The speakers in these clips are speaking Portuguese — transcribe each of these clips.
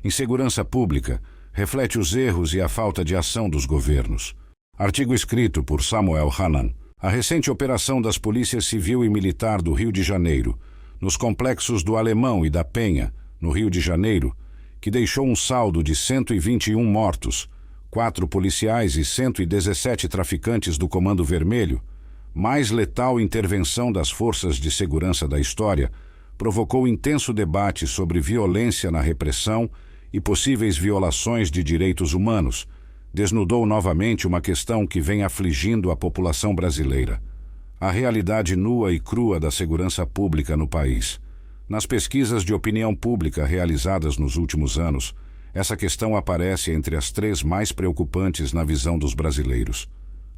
Insegurança pública reflete os erros e a falta de ação dos governos. Artigo escrito por Samuel Hanan. A recente operação das polícias civil e militar do Rio de Janeiro, nos complexos do Alemão e da Penha, no Rio de Janeiro, que deixou um saldo de 121 mortos, 4 policiais e 117 traficantes do Comando Vermelho, mais letal intervenção das forças de segurança da história, provocou intenso debate sobre violência na repressão e possíveis violações de direitos humanos, desnudou novamente uma questão que vem afligindo a população brasileira: a realidade nua e crua da segurança pública no país. Nas pesquisas de opinião pública realizadas nos últimos anos, essa questão aparece entre as 3 mais preocupantes na visão dos brasileiros.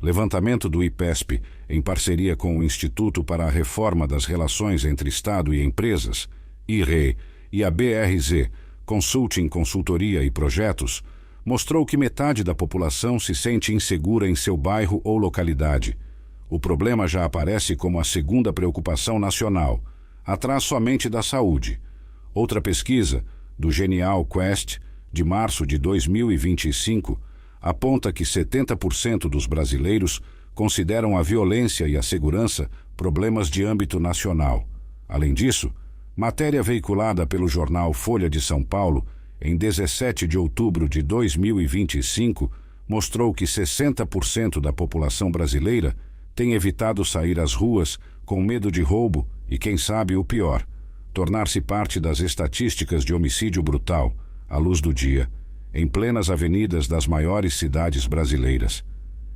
Levantamento do IPESP, em parceria com o Instituto para a Reforma das Relações entre Estado e Empresas, IRE, e a BRZ, Consulting, Consultoria e Projetos, mostrou que metade da população se sente insegura em seu bairro ou localidade. O problema já aparece como a segunda preocupação nacional, atrás somente da saúde. Outra pesquisa, do Genial Quest, de março de 2025, aponta que 70% dos brasileiros consideram a violência e a segurança problemas de âmbito nacional. Além disso, matéria veiculada pelo jornal Folha de São Paulo, em 17 de outubro de 2025, mostrou que 60% da população brasileira tem evitado sair às ruas com medo de roubo e, quem sabe o pior, tornar-se parte das estatísticas de homicídio brutal, à luz do dia, em plenas avenidas das maiores cidades brasileiras.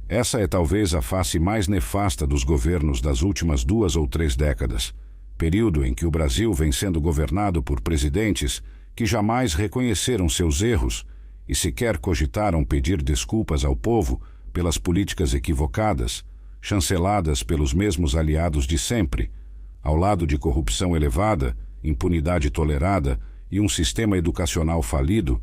Essa é talvez a face mais nefasta dos governos das últimas 2 ou 3 décadas, período em que o Brasil vem sendo governado por presidentes que jamais reconheceram seus erros e sequer cogitaram pedir desculpas ao povo pelas políticas equivocadas, chanceladas pelos mesmos aliados de sempre, ao lado de corrupção elevada, impunidade tolerada e um sistema educacional falido.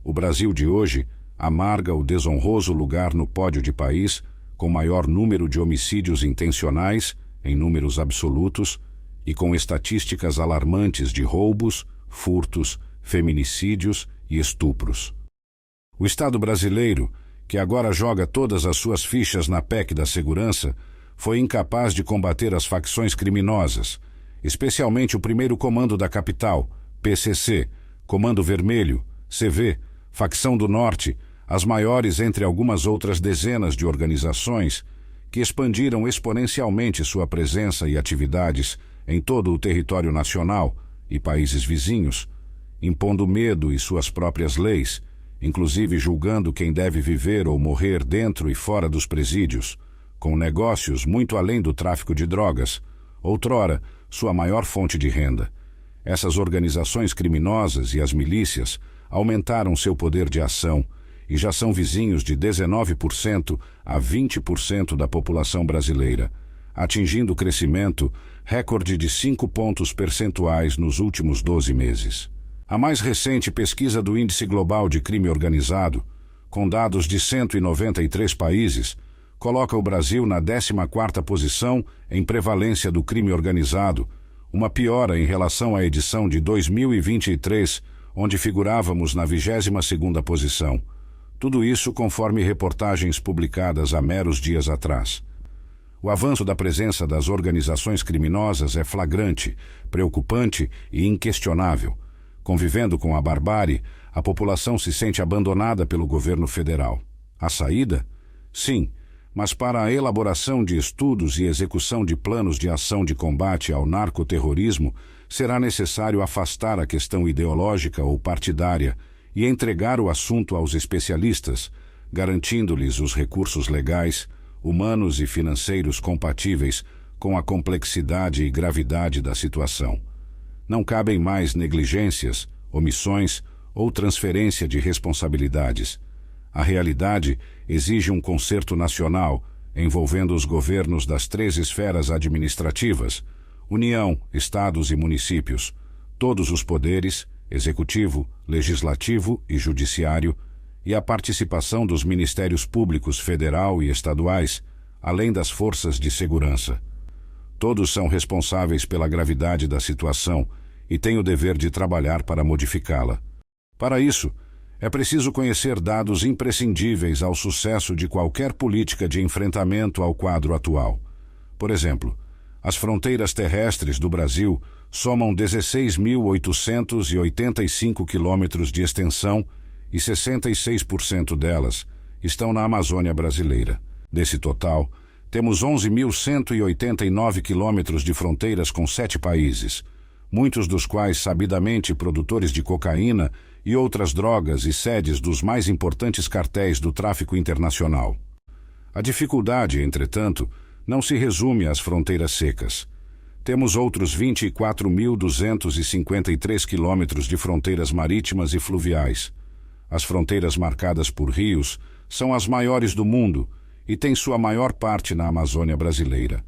O Brasil de hoje amarga o desonroso lugar no pódio de país com maior número de homicídios intencionais, em números absolutos, e com estatísticas alarmantes de roubos, furtos, feminicídios e estupros. O Estado brasileiro, que agora joga todas as suas fichas na PEC da segurança, foi incapaz de combater as facções criminosas, especialmente o primeiro comando da capital, PCC, Comando Vermelho, CV, Facção do Norte, as maiores entre algumas outras dezenas de organizações que expandiram exponencialmente sua presença e atividades em todo o território nacional e países vizinhos, impondo medo e suas próprias leis, inclusive julgando quem deve viver ou morrer dentro e fora dos presídios, com negócios muito além do tráfico de drogas, outrora sua maior fonte de renda. Essas organizações criminosas e as milícias aumentaram seu poder de ação e já são vizinhos de 19% a 20% da população brasileira, atingindo crescimento recorde de 5 pontos percentuais nos últimos 12 meses. A mais recente pesquisa do Índice Global de Crime Organizado, com dados de 193 países, coloca o Brasil na 14ª posição em prevalência do crime organizado, uma piora em relação à edição de 2023, onde figurávamos na 22ª posição. Tudo isso conforme reportagens publicadas há meros dias atrás. O avanço da presença das organizações criminosas é flagrante, preocupante e inquestionável. Convivendo com a barbárie, a população se sente abandonada pelo governo federal. A saída? Sim, mas para a elaboração de estudos e execução de planos de ação de combate ao narcoterrorismo, será necessário afastar a questão ideológica ou partidária e entregar o assunto aos especialistas, garantindo-lhes os recursos legais, humanos e financeiros compatíveis com a complexidade e gravidade da situação. Não cabem mais negligências, omissões ou transferência de responsabilidades. A realidade exige um concerto nacional envolvendo os governos das 3 esferas administrativas, União, Estados e municípios, todos os poderes, executivo, legislativo e judiciário, e a participação dos ministérios públicos federal e estaduais, além das forças de segurança. Todos são responsáveis pela gravidade da situação e têm o dever de trabalhar para modificá-la. Para isso, é preciso conhecer dados imprescindíveis ao sucesso de qualquer política de enfrentamento ao quadro atual. Por exemplo, as fronteiras terrestres do Brasil somam 16.885 quilômetros de extensão e 66% delas estão na Amazônia brasileira. Desse total, temos 11.189 quilômetros de fronteiras com 7 países, muitos dos quais sabidamente produtores de cocaína e outras drogas e sedes dos mais importantes cartéis do tráfico internacional. A dificuldade, entretanto, não se resume às fronteiras secas. Temos outros 24.253 quilômetros de fronteiras marítimas e fluviais. As fronteiras marcadas por rios são as maiores do mundo e têm sua maior parte na Amazônia brasileira.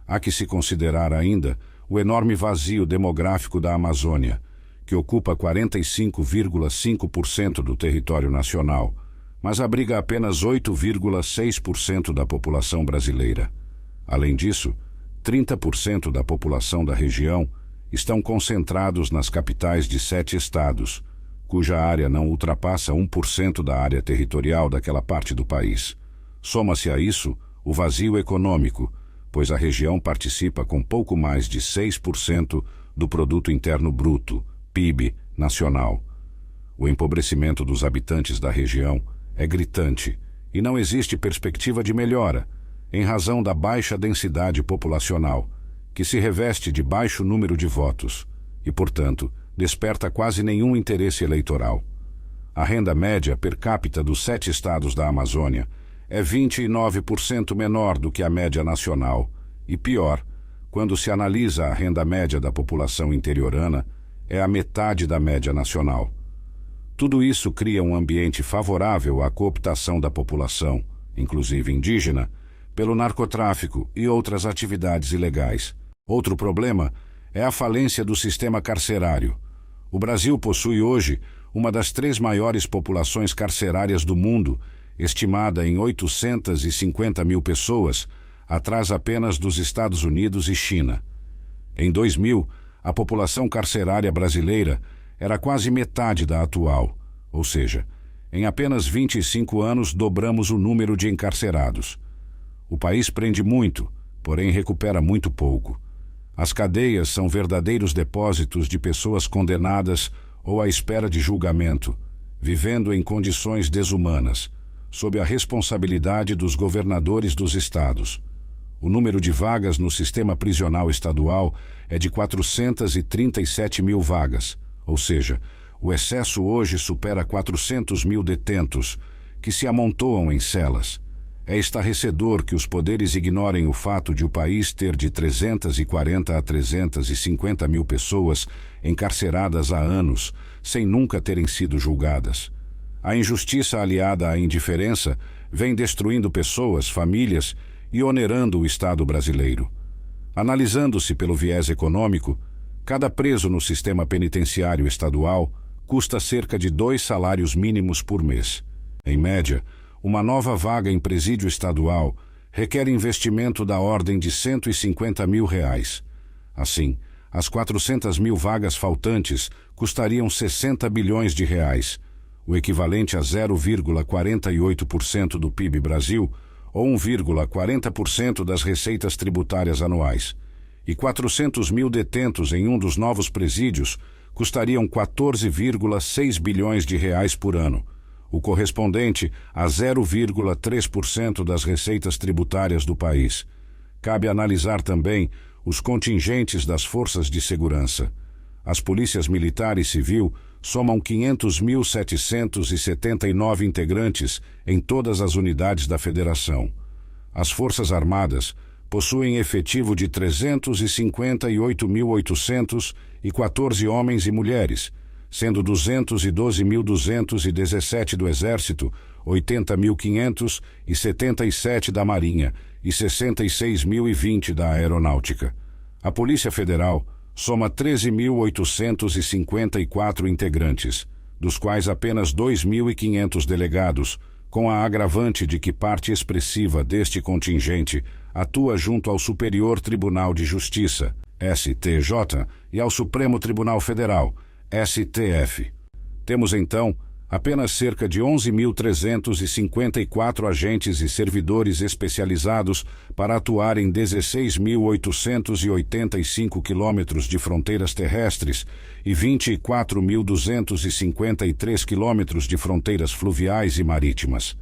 Há que se considerar ainda o enorme vazio demográfico da Amazônia, que ocupa 45,5% do território nacional, mas abriga apenas 8,6% da população brasileira. Além disso, 30% da população da região estão concentrados nas capitais de 7 estados, cuja área não ultrapassa 1% da área territorial daquela parte do país. Soma-se a isso o vazio econômico, pois a região participa com pouco mais de 6% do Produto Interno Bruto, PIB, nacional. O empobrecimento dos habitantes da região é gritante e não existe perspectiva de melhora, em razão da baixa densidade populacional, que se reveste de baixo número de votos e, portanto, desperta quase nenhum interesse eleitoral. A renda média per capita dos 7 estados da Amazônia é 29% menor do que a média nacional e, pior, quando se analisa a renda média da população interiorana, é a metade da média nacional. Tudo isso cria um ambiente favorável à cooptação da população, inclusive indígena, pelo narcotráfico e outras atividades ilegais. Outro problema é a falência do sistema carcerário. O Brasil possui hoje uma das 3 maiores populações carcerárias do mundo, estimada em 850 mil pessoas, atrás apenas dos Estados Unidos e China. Em 2000, a população carcerária brasileira era quase metade da atual, ou seja, em apenas 25 anos dobramos o número de encarcerados. O país prende muito, porém recupera muito pouco. As cadeias são verdadeiros depósitos de pessoas condenadas ou à espera de julgamento, vivendo em condições desumanas, sob a responsabilidade dos governadores dos estados. O número de vagas no sistema prisional estadual é de 437 mil vagas, ou seja, o excesso hoje supera 400 mil detentos, que se amontoam em celas. É estarrecedor que os poderes ignorem o fato de o país ter de 340 a 350 mil pessoas encarceradas há anos, sem nunca terem sido julgadas. A injustiça aliada à indiferença vem destruindo pessoas, famílias e onerando o Estado brasileiro. Analisando-se pelo viés econômico, cada preso no sistema penitenciário estadual custa cerca de 2 salários mínimos por mês. Em média, uma nova vaga em presídio estadual requer investimento da ordem de R$150 mil. Assim, as 400 mil vagas faltantes custariam 60 bilhões de reais, o equivalente a 0,48% do PIB Brasil ou 1,40% das receitas tributárias anuais. E 400 mil detentos em um dos novos presídios custariam 14,6 bilhões de reais por ano, o correspondente a 0,3% das receitas tributárias do país. Cabe analisar também os contingentes das forças de segurança. As polícias militar e civil somam 500.779 integrantes em todas as unidades da Federação. As Forças Armadas possuem efetivo de 358.814 homens e mulheres, sendo 212.217 do Exército, 80.577 da Marinha e 66.020 da Aeronáutica. A Polícia Federal soma 13.854 integrantes, dos quais apenas 2.500 delegados, com a agravante de que parte expressiva deste contingente atua junto ao Superior Tribunal de Justiça, STJ, e ao Supremo Tribunal Federal, STF. Temos, então, apenas cerca de 11.354 agentes e servidores especializados para atuar em 16.885 quilômetros de fronteiras terrestres e 24.253 quilômetros de fronteiras fluviais e marítimas.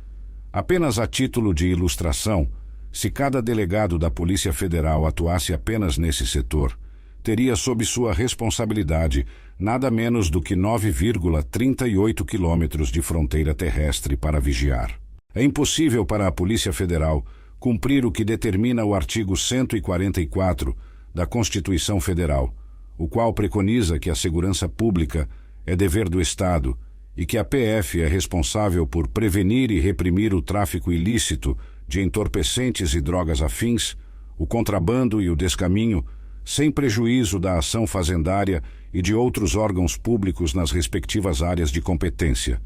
Apenas a título de ilustração, se cada delegado da Polícia Federal atuasse apenas nesse setor, teria sob sua responsabilidade nada menos do que 9,38 quilômetros de fronteira terrestre para vigiar. É impossível para a Polícia Federal cumprir o que determina o artigo 144 da Constituição Federal, o qual preconiza que a segurança pública é dever do Estado e que a PF é responsável por prevenir e reprimir o tráfico ilícito de entorpecentes e drogas afins, o contrabando e o descaminho, sem prejuízo da ação fazendária e de outros órgãos públicos nas respectivas áreas de competência,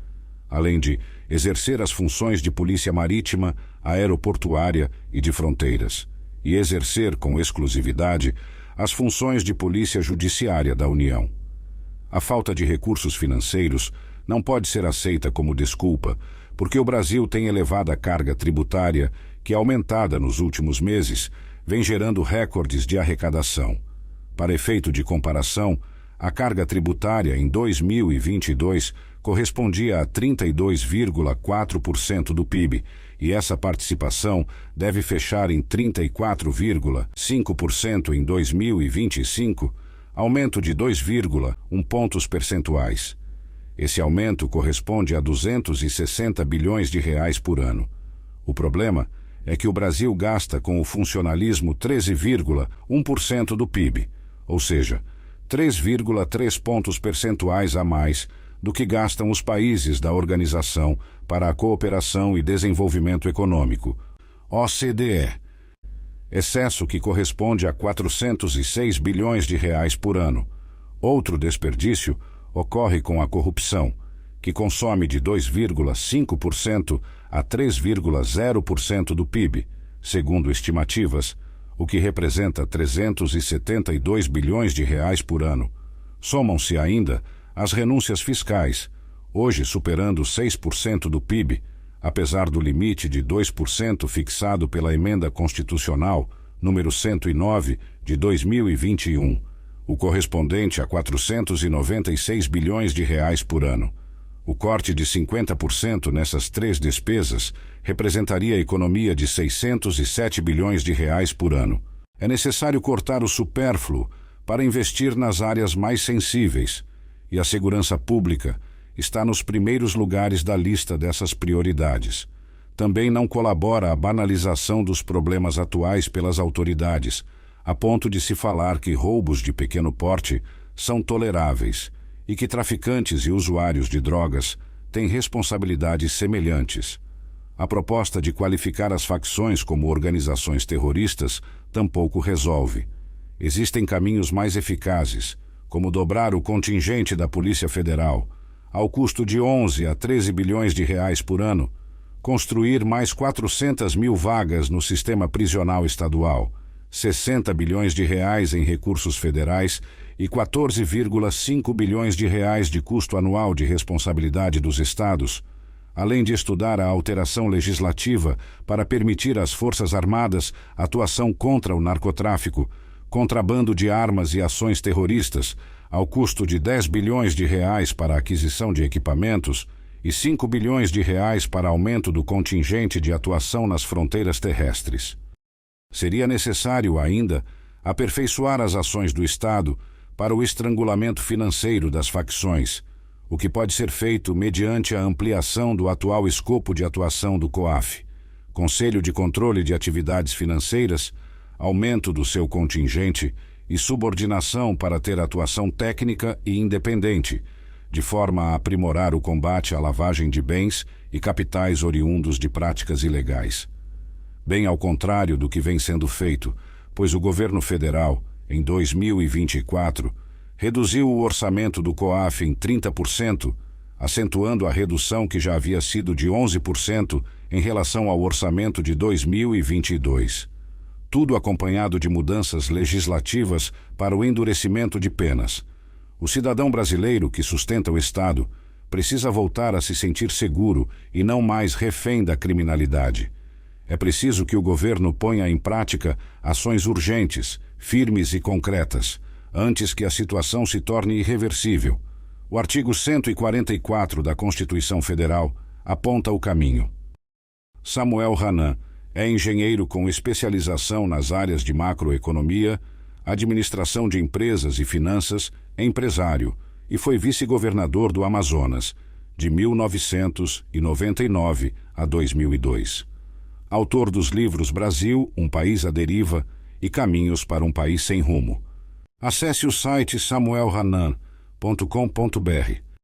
além de exercer as funções de polícia marítima, aeroportuária e de fronteiras, e exercer com exclusividade as funções de polícia judiciária da União. A falta de recursos financeiros não pode ser aceita como desculpa, porque o Brasil tem elevada carga tributária que, aumentada nos últimos meses, vem gerando recordes de arrecadação. Para efeito de comparação, a carga tributária em 2022 correspondia a 32,4% do PIB, e essa participação deve fechar em 34,5% em 2025, aumento de 2,1 pontos percentuais. Esse aumento corresponde a 260 bilhões de reais por ano. O problema é que o Brasil gasta com o funcionalismo 13,1% do PIB, ou seja, 3,3 pontos percentuais a mais do que gastam os países da Organização para a Cooperação e Desenvolvimento Econômico, OCDE, excesso que corresponde a 406 bilhões de reais por ano. Outro desperdício ocorre com a corrupção, que consome de 2,5% a 3,0% do PIB, segundo estimativas, o que representa 372 bilhões de reais por ano. Somam-se ainda as renúncias fiscais, hoje superando 6% do PIB, apesar do limite de 2% fixado pela Emenda Constitucional número 109 de 2021, o correspondente a 496 bilhões de reais por ano. O corte de 50% nessas três despesas representaria a economia de 607 bilhões de reais por ano. É necessário cortar o supérfluo para investir nas áreas mais sensíveis, e a segurança pública está nos primeiros lugares da lista dessas prioridades. Também não colabora a banalização dos problemas atuais pelas autoridades, a ponto de se falar que roubos de pequeno porte são toleráveis e que traficantes e usuários de drogas têm responsabilidades semelhantes. A proposta de qualificar as facções como organizações terroristas tampouco resolve. Existem caminhos mais eficazes, como dobrar o contingente da Polícia Federal, ao custo de 11 a 13 bilhões de reais por ano, construir mais 400 mil vagas no sistema prisional estadual, 60 bilhões de reais em recursos federais e 14,5 bilhões de reais de custo anual de responsabilidade dos estados, além de estudar a alteração legislativa para permitir às Forças Armadas atuação contra o narcotráfico, contrabando de armas e ações terroristas, ao custo de 10 bilhões de reais para a aquisição de equipamentos e 5 bilhões de reais para aumento do contingente de atuação nas fronteiras terrestres. Seria necessário ainda aperfeiçoar as ações do Estado para o estrangulamento financeiro das facções, o que pode ser feito mediante a ampliação do atual escopo de atuação do COAF, Conselho de Controle de Atividades Financeiras, aumento do seu contingente e subordinação para ter atuação técnica e independente, de forma a aprimorar o combate à lavagem de bens e capitais oriundos de práticas ilegais. Bem ao contrário do que vem sendo feito, pois o governo federal, em 2024, reduziu o orçamento do COAF em 30%, acentuando a redução que já havia sido de 11% em relação ao orçamento de 2022. Tudo acompanhado de mudanças legislativas para o endurecimento de penas. O cidadão brasileiro que sustenta o Estado precisa voltar a se sentir seguro e não mais refém da criminalidade. É preciso que o governo ponha em prática ações urgentes, firmes e concretas, antes que a situação se torne irreversível. O artigo 144 da Constituição Federal aponta o caminho. Samuel Hanan é engenheiro com especialização nas áreas de macroeconomia, administração de empresas e finanças, empresário, e foi vice-governador do Amazonas, de 1999 a 2002. Autor dos livros Brasil, um país à deriva e Caminhos para um país sem rumo. Acesse o site samuelhanan.com.br